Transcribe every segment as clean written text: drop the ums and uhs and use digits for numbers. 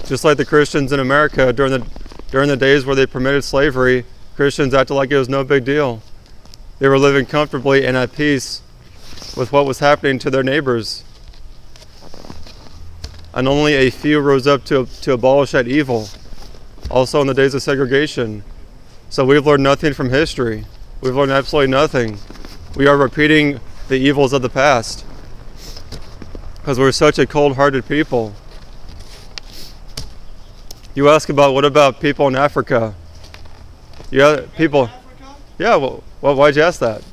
Just like the Christians in America during the days where they permitted slavery, Christians acted like it was no big deal. They were living comfortably and at peace with what was happening to their neighbors. And only a few rose up to abolish that evil, also in the days of segregation. So we've learned nothing from history. We've learned absolutely nothing. We are repeating the evils of the past because we're such a cold-hearted people. You ask about what about people in Africa? Yeah, people. Yeah, well, why'd you ask that?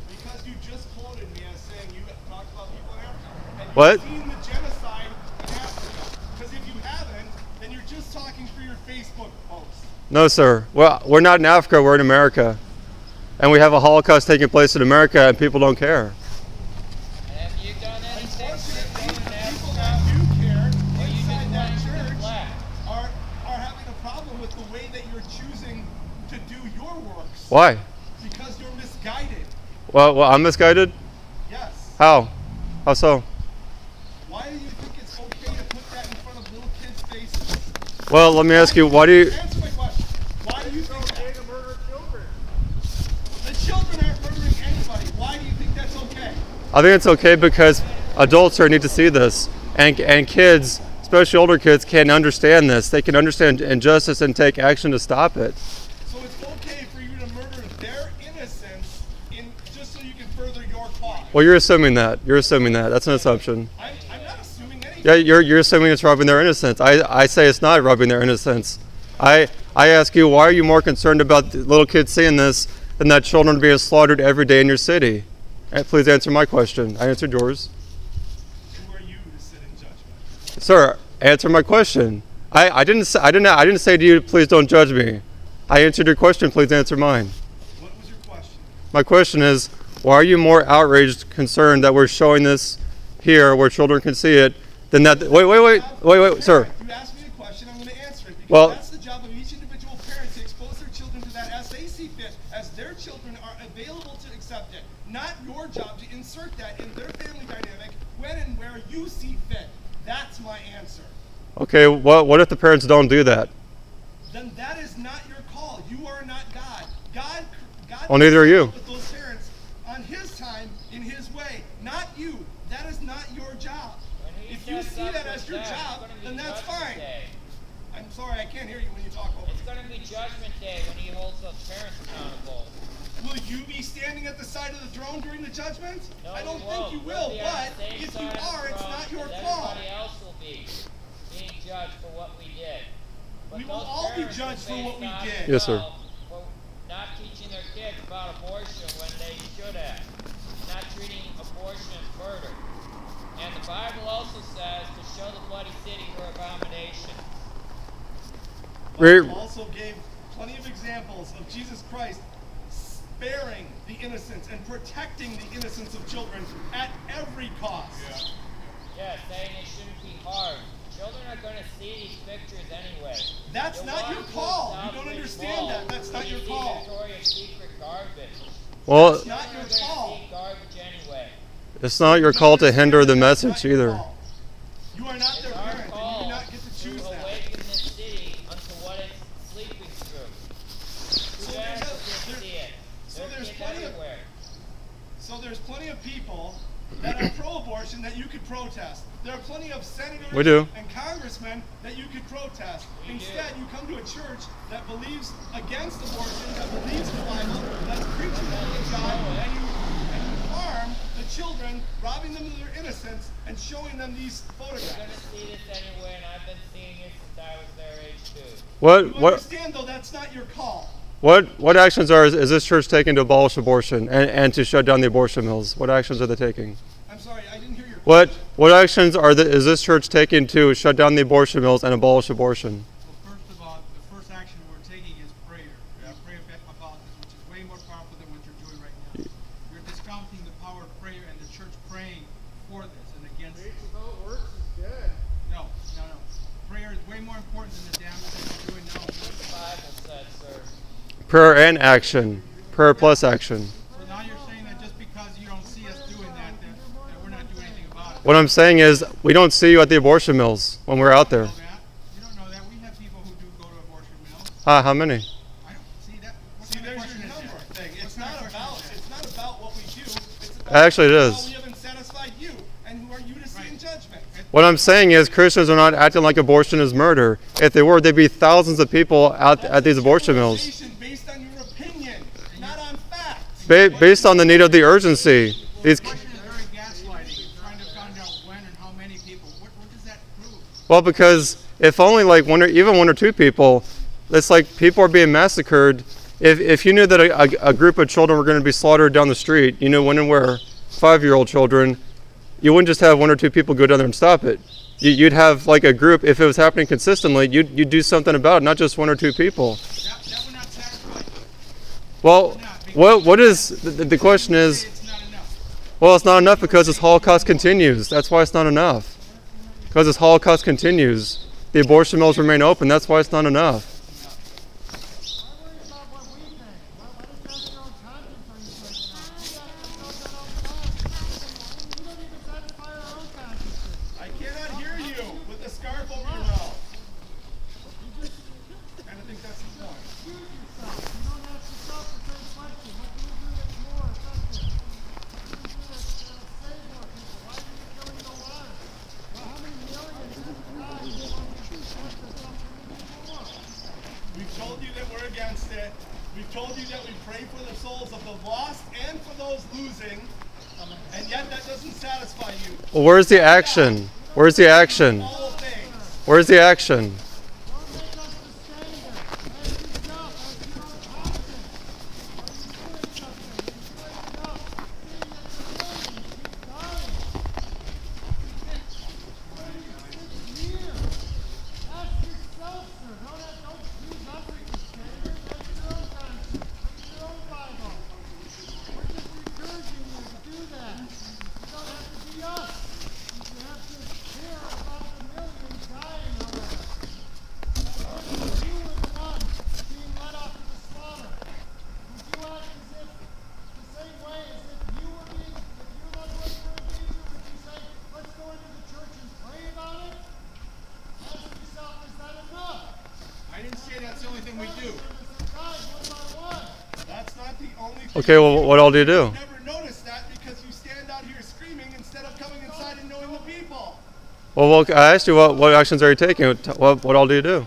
Because you just quoted me as saying you talked about people in Africa. And What? you've seen the genocide in Africa. Because if you haven't, then you're just talking for your Facebook posts. No, sir. Well, we're not in Africa, we're in America. And we have a Holocaust taking place in America and people don't care. Have you done anything Unfortunately, to the people that do care inside that church are having a problem with the way that you're choosing to do your works. Why? Because you're misguided. Well, I'm misguided? Yes. How? How so? Why do you think it's okay to put that in front of little kids' faces? Well, let me ask you, why do you... Answer my question. Why do you think it's okay to murder children? The children aren't murdering anybody. Why do you think that's okay? I think it's okay because adults here need to see this. And kids, especially older kids, can understand this. They can understand injustice and take action to stop it. So it's okay for you to murder their innocence just so you can further your cause? Well, you're assuming that. You're assuming that. That's an assumption. I'm not assuming anything. Yeah, you're assuming it's robbing their innocence. I say it's not robbing their innocence. I ask you, why are you more concerned about the little kids seeing this than that children are being slaughtered every day in your city? Please answer my question. I answered yours. Who are you to sit in judgment? Sir, answer my question. I didn't say to you, please don't judge me. I answered your question, please answer mine. What was your question? My question is, why are you more outraged, concerned that we're showing this here where children can see it than that? Wait, sir. You asked me a question, I'm going to answer it because Well, that's the job of each individual parent to expose their children to that as they see fit, as their children are available to accept it. Not your job to insert that in their family dynamic when and where you see fit. That's my answer. okay, what if the parents don't do that? Then that is not your call. You are not God. God Well, neither are you. with those parents on His time, in His way, not you. That is not your job. If you see that as your job, then that's fine. I'm sorry, I can't hear you when you talk over It's me. going to be Judgment Day when He holds those parents accountable. Will you be standing at the side of the throne during the judgment? No, I don't we think won't. you We'll will, be on but the same if you side of the are, it's throne not your as call. Everybody else will be being judged for what we did. But We will those all be parents judged for will what we face did. Yes, sir. For not teaching their kids about abortion when they should have. Not treating abortion as murder. And the Bible also says to show the bloody city her abomination. Re- But also gave plenty of examples of Jesus Christ sparing the innocence and protecting the innocence of children at every cost. Yeah, saying it shouldn't be hard. Children are going to see these pictures anyway. That's They're not your walking call. through You don't Salisbury understand Mall, that. That's not and your you see call. Victoria's Secret garbage. Well, That's not your Children are call. gonna see garbage anyway. it's not your call to hinder the message That's not your either. call. You are not It's their our parent, and you call do not get to choose to that. awaken this city unto what it's sleeping through. So Too bad we didn't see it. so There's there's kids plenty of- everywhere. So there's plenty of people that are pro-abortion that you could protest. There are plenty of senators We do. and congressmen that you could protest. We Instead, do. you come to a church that believes against abortion, that believes the Bible, that's preaching the word of God, and you harm the children, robbing them of their innocence, and showing them these You're going photographs. to see this anyway, and I've been seeing it since I was their age too. You What understand, though, that's not your call. what actions is this church taking to abolish abortion and to shut down the abortion mills? What actions are they taking? I'm sorry, I didn't hear your What question. actions is this church taking to shut down the abortion mills and abolish abortion? Well, first of all, the first action we're taking is prayer. We pray about this, which is way more powerful than what you're doing right now. You're discounting the power of prayer and the church praying for this and against it. No. Prayer is way more important than the damage that you're doing now. What the Bible said, sir. Prayer and action. Prayer plus action. So now you're saying that just because you don't see us doing that we're not doing anything about it. What I'm saying is we don't see you at the abortion mills when we're out there. You don't know How many? I don't see that. What See, kind of there's question your is that? number thing. What It's kind not of question is that? about what we do. It's about Actually, it how is. we haven't satisfied you, and who are you to see in judgment? What I'm saying is Christians are not acting like abortion is murder. If they were, there'd be thousands of people out at these abortion mills. Based on your opinion, not on facts. Based on the need of the urgency. These, The question is very gaslighting, trying to find out when and how many people. What does that prove? well, because if only like even one or two people, it's like people are being massacred. If you knew that a group of children were going to be slaughtered down the street, you knew when and where, 5-year-old children, you wouldn't just have one or two people go down there and stop it. You'd have like a group. If it was happening consistently, you'd do something about it, not just one or two people. That would not satisfy you. Well, what is the question is? It's not enough. Well, it's not enough because this Holocaust continues. That's why it's not enough. Because this Holocaust continues, the abortion mills remain open. That's why it's not enough. I cannot hear you with the scarf over your mouth. I don't think that's the point. We've told you that we're against it. We've told you that we pray for the souls of the lost and for those losing, and yet that doesn't satisfy you. Well, where's the action? Where's the action? All things. Where's the action? I didn't say that's the only thing we do. That's not the only thing. Okay, well, what all do you do? I've never noticed that because you stand out here screaming instead of coming inside and knowing the people. Well, I asked you what actions are you taking? What all do you do?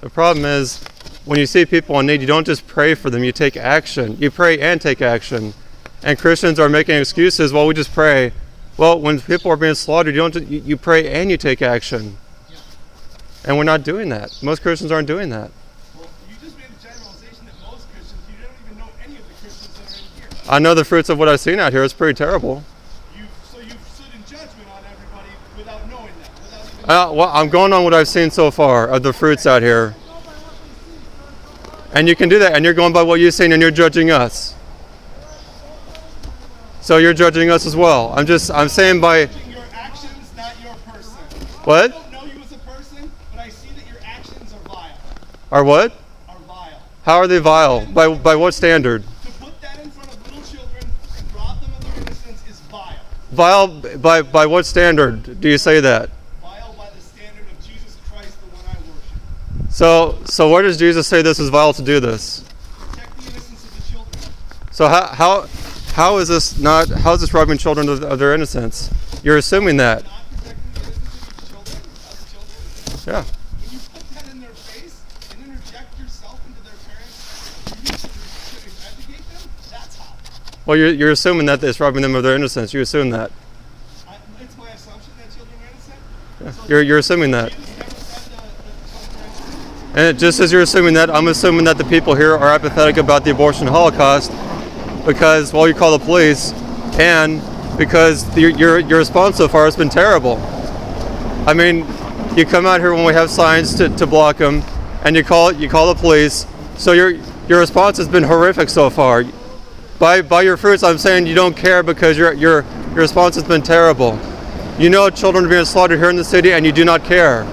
The problem is, when you see people in need, you don't just pray for them, you take action. You pray and take action. And Christians are making excuses, well, we just pray. Well, when people are being slaughtered, you pray and you take action. And we're not doing that. Most Christians aren't doing that. Well, you just made the generalization that most Christians, you don't even know any of the Christians that are in here. I know the fruits of what I've seen out here. It's pretty terrible. So you've stood in judgment on everybody without knowing that, without even Well, I'm going on what I've seen so far of the fruits out here. And you can do that, and you're going by what you've seen, and you're judging us. So you're judging us as well. I'm saying by judging your actions, not your person. what? I don't know you as a person, but I see that your actions are vile. Or what? Are vile. How are they vile? By what standard? To put that in front of little children and rob them of their innocence is vile. Vile by what standard do you say that? Vile by the standard of Jesus Christ, the one I worship. So where does Jesus say this is vile to do this? Protect the innocence of the children. So how is this robbing children of their innocence? You're assuming that. Not protecting the innocence of the children. Yeah. When you put that in their face and interject yourself into their parents' to educate them, that's how. Well, you're assuming that it's robbing them of their innocence. You assume that. It's my assumption that children are innocent. Yeah. You're assuming that. Jesus never said the children. And just as you're assuming that, I'm assuming that the people here are apathetic about the abortion holocaust because, well, you call the police, and because your response so far has been terrible. I mean, you come out here when we have signs to block them, and you call the police. So your response has been horrific so far. By your fruits, I'm saying you don't care because your response has been terrible. You know children are being slaughtered here in the city, and you do not care.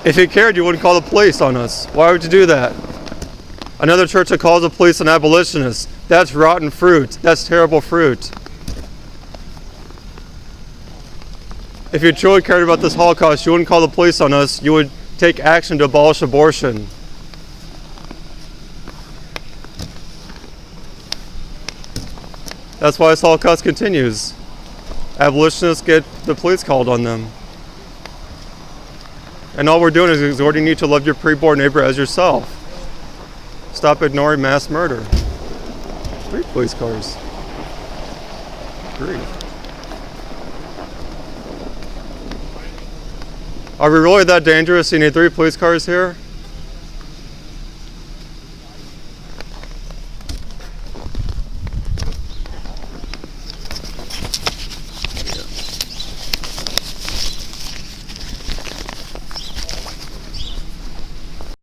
If you cared, you wouldn't call the police on us. Why would you do that? Another church that calls the police an abolitionist. That's rotten fruit. That's terrible fruit. If you truly cared about this Holocaust, you wouldn't call the police on us. You would take action to abolish abortion. That's why this Holocaust continues. Abolitionists get the police called on them. And all we're doing is exhorting you to love your preborn neighbor as yourself. Stop ignoring mass murder. 3 police cars. 3. Are we really that dangerous? You need 3 police cars here?